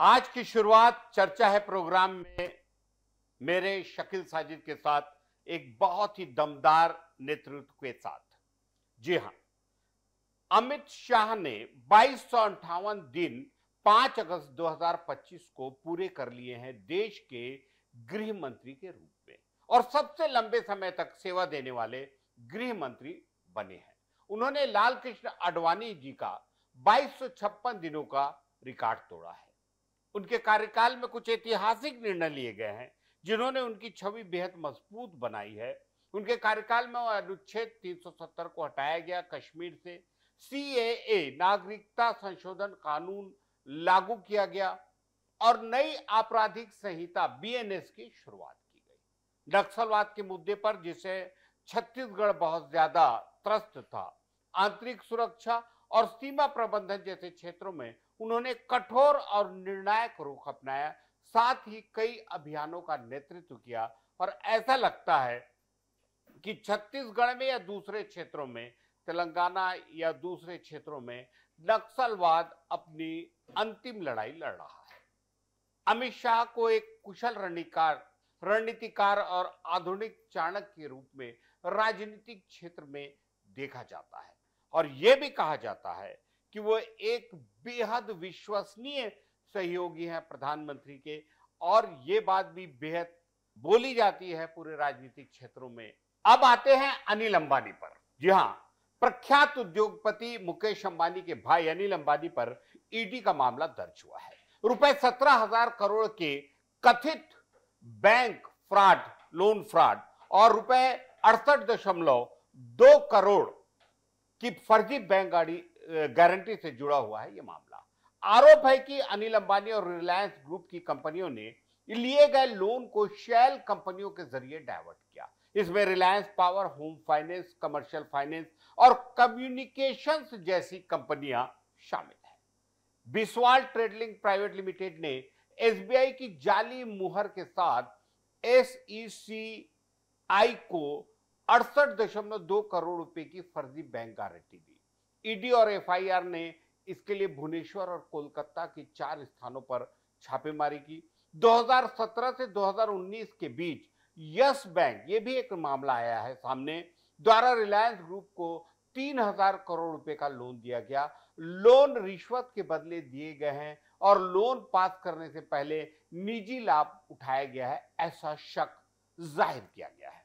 आज की शुरुआत चर्चा है प्रोग्राम में मेरे शकील साजिद के साथ एक बहुत ही दमदार नेतृत्व के साथ। जी हां, अमित शाह ने 2258 दिन 5 अगस्त 2025 को पूरे कर लिए हैं देश के गृह मंत्री के रूप में और सबसे लंबे समय तक सेवा देने वाले गृह मंत्री बने हैं। उन्होंने लाल कृष्ण आडवाणी जी का 2256 दिनों का रिकॉर्ड तोड़ा है। उनके कार्यकाल में कुछ ऐतिहासिक निर्णय लिए गए हैं जिन्होंने उनकी छवि बेहद मजबूत बनाई है। उनके कार्यकाल में अनुच्छेद 370 को हटाया गया, कश्मीर से सीएए नागरिकता संशोधन कानून लागू किया गया और नई आपराधिक संहिता बीएनएस की शुरुआत की गई। नक्सलवाद के मुद्दे पर जिसे छत्तीसगढ़ बहुत ज्यादा त्रस्त था, आंतरिक सुरक्षा और सीमा प्रबंधन जैसे क्षेत्रों में उन्होंने कठोर और निर्णायक रुख अपनाया। साथ ही कई अभियानों का नेतृत्व किया और ऐसा लगता है कि छत्तीसगढ़ में या दूसरे क्षेत्रों में, तेलंगाना या दूसरे क्षेत्रों में नक्सलवाद अपनी अंतिम लड़ाई लड़ रहा है। अमित शाह को एक कुशल रणनीतिकार और आधुनिक चाणक्य के रूप में राजनीतिक क्षेत्र में देखा जाता है और यह भी कहा जाता है कि वो एक बेहद विश्वसनीय सहयोगी हैं प्रधानमंत्री के, और ये बात भी बेहद बोली जाती है पूरे राजनीतिक क्षेत्रों में। अब आते हैं अनिल अंबानी पर। जी हां, प्रख्यात उद्योगपति मुकेश अंबानी के भाई अनिल अंबानी पर ईडी का मामला दर्ज हुआ है। रुपए 17,000 करोड़ के कथित बैंक फ्रॉड, लोन फ्रॉड और रुपए 68.2 करोड़ की फर्जी बैंक गारंटी से जुड़ा हुआ है यह मामला। आरोप है कि अनिल अंबानी और रिलायंस ग्रुप की कंपनियों ने लिए गए लोन को शेल कंपनियों के जरिए डाइवर्ट किया। इसमें Reliance power, home finance, commercial finance और कम्युनिकेशंस जैसी कंपनियां शामिल हैं। बिस्वाल ट्रेडिंग प्राइवेट लिमिटेड ने एसबीआई की जाली मुहर के साथ एसईसीआई को 68.2 करोड़ रुपए की फर्जी बैंक गारंटी दी। ईडी और एफआईआर ने इसके लिए भुवनेश्वर और कोलकाता के 4 स्थानों पर छापेमारी की। 2017 से 2019 के बीच यस बैंक, ये भी एक मामला आया है सामने, द्वारा रिलायंस ग्रुप को 3,000 करोड़ रुपए का लोन दिया गया। लोन रिश्वत के बदले दिए गए हैं और लोन पास करने से पहले निजी लाभ उठाया गया है, ऐसा शक जाहिर किया गया है।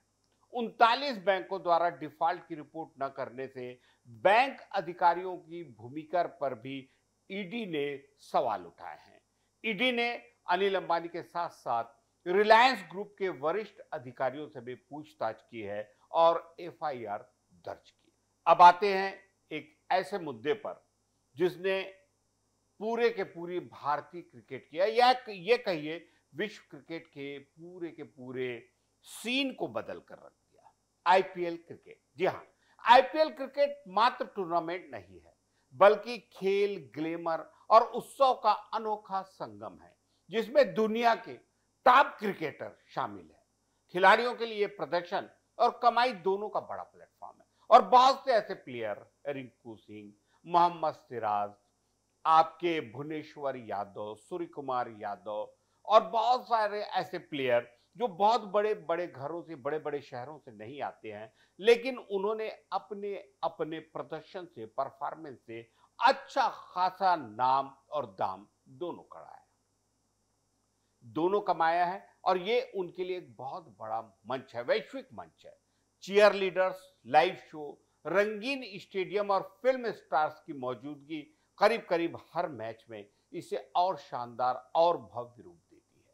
39 बैंकों द्वारा डिफॉल्ट की रिपोर्ट न करने से बैंक अधिकारियों की भूमिका पर भी ईडी ने सवाल उठाए हैं। ईडी ने अनिल अंबानी के साथ साथ रिलायंस ग्रुप के वरिष्ठ अधिकारियों से भी पूछताछ की है और एफआईआर दर्ज की। अब आते हैं एक ऐसे मुद्दे पर जिसने पूरे के पूरी भारतीय क्रिकेट किया या ये कहिए विश्व क्रिकेट के पूरे सीन को बदल कर रख दिया, आईपीएल क्रिकेट। जी हां, आईपीएल क्रिकेट मात्र टूर्नामेंट नहीं है बल्कि खेल, ग्लैमर और उत्सव का अनोखा संगम है जिसमें दुनिया के टॉप क्रिकेटर शामिल है। खिलाड़ियों के लिए प्रदर्शन और कमाई दोनों का बड़ा प्लेटफॉर्म है और बहुत से ऐसे प्लेयर, रिंकू सिंह, मोहम्मद सिराज, आपके भुवनेश्वर यादव, सूर्य कुमार यादव और बहुत सारे ऐसे प्लेयर जो बहुत बड़े बड़े घरों से, बड़े बड़े शहरों से नहीं आते हैं, लेकिन उन्होंने अपने अपने प्रदर्शन से, परफॉर्मेंस से अच्छा खासा नाम और दाम दोनों कमाया है और ये उनके लिए एक बहुत बड़ा मंच है, वैश्विक मंच है। चीयर लीडर्स, लाइव शो, रंगीन स्टेडियम और फिल्म स्टार्स की मौजूदगी करीब करीब हर मैच में इसे और शानदार और भव्य रूप देती है।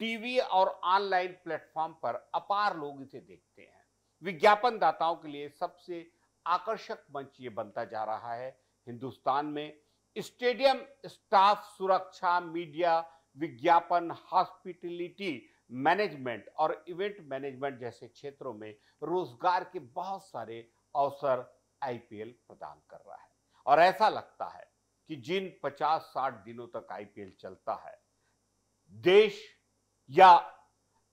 टीवी और ऑनलाइन प्लेटफॉर्म पर अपार लोग इसे देखते हैं। विज्ञापन दाताओं के लिए सबसे आकर्षक मंच ये बनता जा रहा है। हिंदुस्तान में स्टेडियम स्टाफ, सुरक्षा, मीडिया, विज्ञापन, हॉस्पिटैलिटी मैनेजमेंट और इवेंट मैनेजमेंट जैसे क्षेत्रों में रोजगार के बहुत सारे अवसर आईपीएल प्रदान कर रहा है और ऐसा लगता है कि जिन 50-60 दिनों तक आईपीएल चलता है, देश या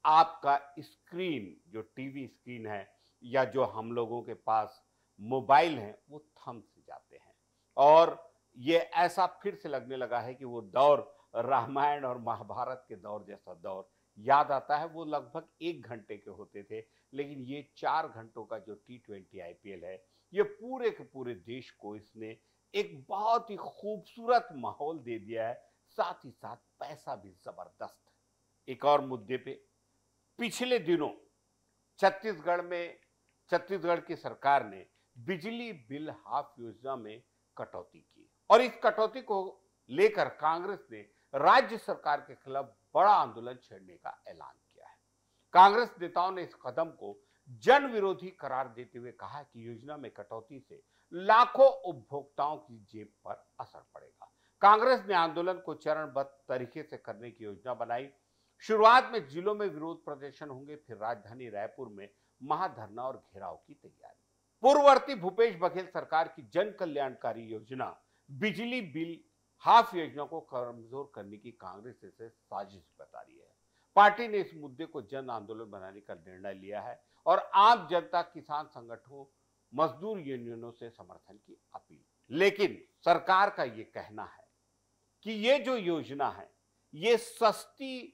आपका स्क्रीन, जो टीवी स्क्रीन है या जो हम लोगों के पास मोबाइल है, वो थम से जाते हैं और ये ऐसा फिर से लगने लगा है कि वो दौर रामायण और महाभारत के दौर जैसा दौर याद आता है। वो लगभग 1 घंटे के होते थे, लेकिन ये 4 घंटों का जो T20 IPL है, ये पूरे के पूरे देश को इसने एक बहुत ही खूबसूरत माहौल दे दिया है, साथ ही साथ पैसा भी जबरदस्त है। एक और मुद्दे पे, पिछले दिनों छत्तीसगढ़ की सरकार ने बिजली बिल हाफ योजना में कटौती की और इस कटौती को लेकर कांग्रेस ने राज्य सरकार के खिलाफ बड़ा आंदोलन छेड़ने का ऐलान किया है। कांग्रेस नेताओं ने इस कदम को जन विरोधी करार देते हुए कहा कि योजना में कटौती से लाखों उपभोक्ताओं की जेब पर असर पड़ेगा। कांग्रेस ने आंदोलन को चरणबद्ध तरीके से करने की योजना बनाई। शुरुआत में जिलों में विरोध प्रदर्शन होंगे, फिर राजधानी रायपुर में महाधरना और घेराव की तैयारी। पूर्ववर्ती भूपेश बघेल सरकार की जन कल्याणकारी योजना बिजली बिल हाफ योजना को कमजोर करने की कांग्रेस इसे साजिश बता रही है। पार्टी ने इस मुद्दे को जन आंदोलन बनाने का निर्णय लिया है और आम जनता, किसान संगठनों, मजदूर यूनियनों से समर्थन की अपील। लेकिन सरकार का यह कहना है कि ये जो योजना है, ये सस्ती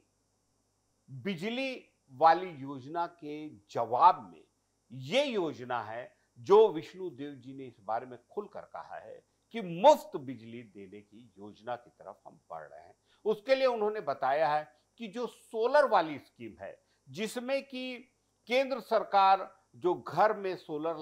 बिजली वाली योजना के जवाब में ये योजना है जो विष्णु देव जी ने इस बारे में खुलकर कहा है कि मुफ्त बिजली देने की योजना की तरफ हम बढ़ रहे हैं। उसके लिए उन्होंने बताया है कि जो सोलर वाली स्कीम है, जिसमें कि केंद्र सरकार जो घर में सोलर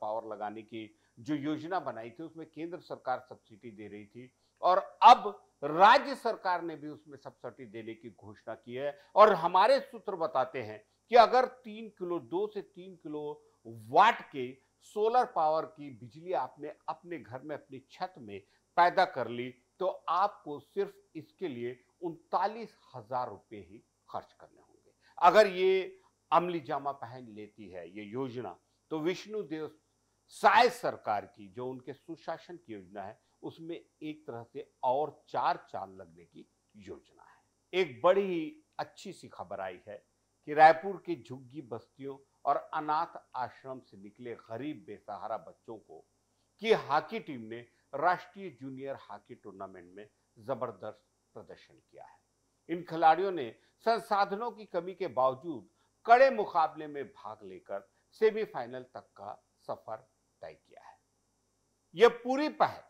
पावर लगाने की जो योजना बनाई थी, उसमें केंद्र सरकार सब्सिडी दे रही थी और अब राज्य सरकार ने भी उसमें सब्सिडी देने की घोषणा की है। और हमारे सूत्र बताते हैं कि अगर 2 से 3 किलो वाट के सोलर पावर की बिजली आपने अपने घर में, अपनी छत में पैदा कर ली, तो आपको सिर्फ इसके लिए 39,000 रुपए ही खर्च करने होंगे। अगर ये अमली जामा पहन लेती है ये योजना, तो विष्णुदेव साय सरकार की जो उनके सुशासन की योजना है, उसमें एक तरह से और 4 चांद लगने की योजना है। एक बड़ी ही अच्छी सी खबर आई है कि रायपुर की झुग्गी बस्तियों और अनाथ आश्रम से निकले गरीब बेसहारा बच्चों को की हॉकी टीम ने राष्ट्रीय जूनियर हॉकी टूर्नामेंट में जबरदस्त प्रदर्शन किया है। इन खिलाड़ियों ने संसाधनों की कमी के बावजूद कड़े मुकाबले में भाग लेकर सेमीफाइनल तक का सफर तय किया है। यह पूरी पहल,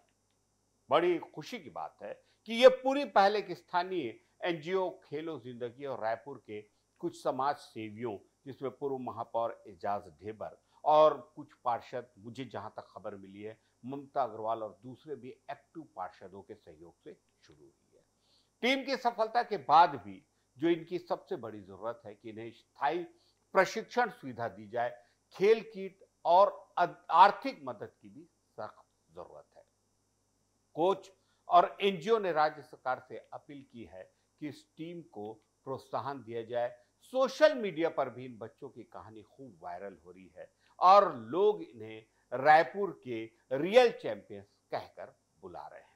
बड़ी खुशी की बात है कि यह पूरी पहल एक स्थानीय एनजीओ खेलो जिंदगी और रायपुर के कुछ समाज सेवियों, जिसमें पूर्व महापौर एजाज ढेबर और कुछ पार्षद, मुझे जहां तक खबर मिली है ममता अग्रवाल और दूसरे भी एक्टिव पार्षदों के सहयोग से शुरू हुई है। टीम की सफलता के बाद भी जो इनकी सबसे बड़ी जरूरत है कि इन्हें स्थायी प्रशिक्षण सुविधा दी जाए, खेल किट और आर्थिक मदद की भी सख्त जरूरत है। कोच और एनजीओ ने राज्य सरकार से अपील की है कि इस टीम को प्रोत्साहन दिया जाए। सोशल मीडिया पर भी इन बच्चों की कहानी खूब वायरल हो रही है और लोग इन्हें रायपुर के रियल चैंपियंस कहकर बुला रहे हैं।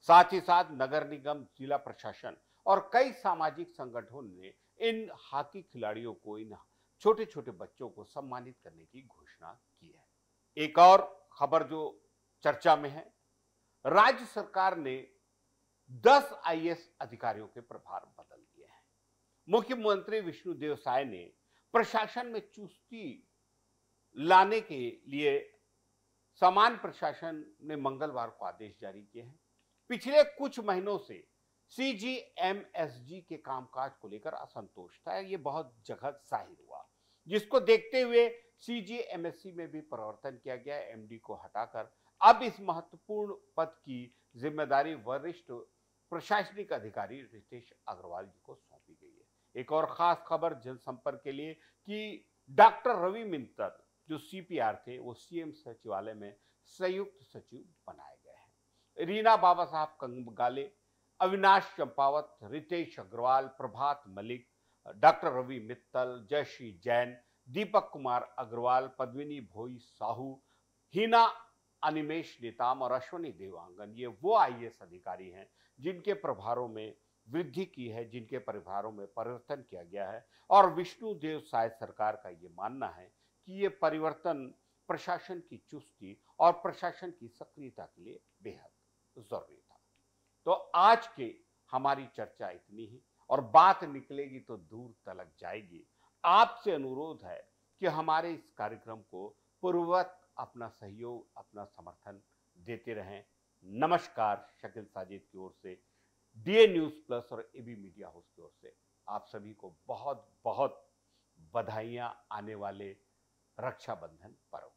साथ ही साथ नगर निगम, जिला प्रशासन और कई सामाजिक संगठनों ने इन हॉकी खिलाड़ियों को, इन छोटे छोटे बच्चों को सम्मानित करने की घोषणा की है। एक और खबर जो चर्चा में है, राज्य सरकार ने 10 आईएएस अधिकारियों के प्रभार बदल दिए हैं। मुख्यमंत्री विष्णुदेव साय ने प्रशासन में चुस्ती लाने के लिए समान प्रशासन ने मंगलवार को आदेश जारी किए हैं। पिछले कुछ महीनों से सीजीएमएसजी के कामकाज को लेकर असंतोष था, ये बहुत जगह जाहिर हुआ, जिसको देखते हुए सीजीएमएससी में भी परिवर्तन किया गया। एमडी को हटाकर अब इस महत्वपूर्ण पद की जिम्मेदारी वरिष्ठ प्रशासनिक अधिकारी रितेश अग्रवाल जी को सौंपी गई है। एक और खास खबर जनसंपर्क के लिए कि डॉक्टर रवि मित्तल जो सीपीआर थे, वो सीएम सचिवालय में संयुक्त सचिव बनाए गए हैं। रीना बाबा साहब कंगाले, अविनाश चंपावत, रितेश अग्रवाल, प्रभात मलिक, डॉक्टर रवि मित्तल, जयश्री जैन, दीपक कुमार अग्रवाल, पद्मिनी भोई साहू, हिना अनिमेश नेताम और अश्वनी देवांगन, ये वो आईएएस अधिकारी हैं जिनके प्रभारों में वृद्धि की है, जिनके प्रभारों में परिवर्तन किया गया है। और विष्णुदेव साय सरकार का ये मानना है कि ये परिवर्तन प्रशासन की चुस्ती और प्रशासन की सक्रियता के लिए बेहद जरूरी था। तो आज के हमारी चर्चा इतनी ही, और बात निकलेगी तो दूर तलक जाएगी। आपसे अनुरोध है कि हमारे इस कार्यक्रम को पूर्ववत अपना सहयोग, अपना समर्थन देते रहें। नमस्कार, शकील साजिद की ओर से, डीए न्यूज प्लस और एबी मीडिया हाउस की ओर से आप सभी को बहुत बहुत बधाइयां आने वाले रक्षाबंधन पर्व।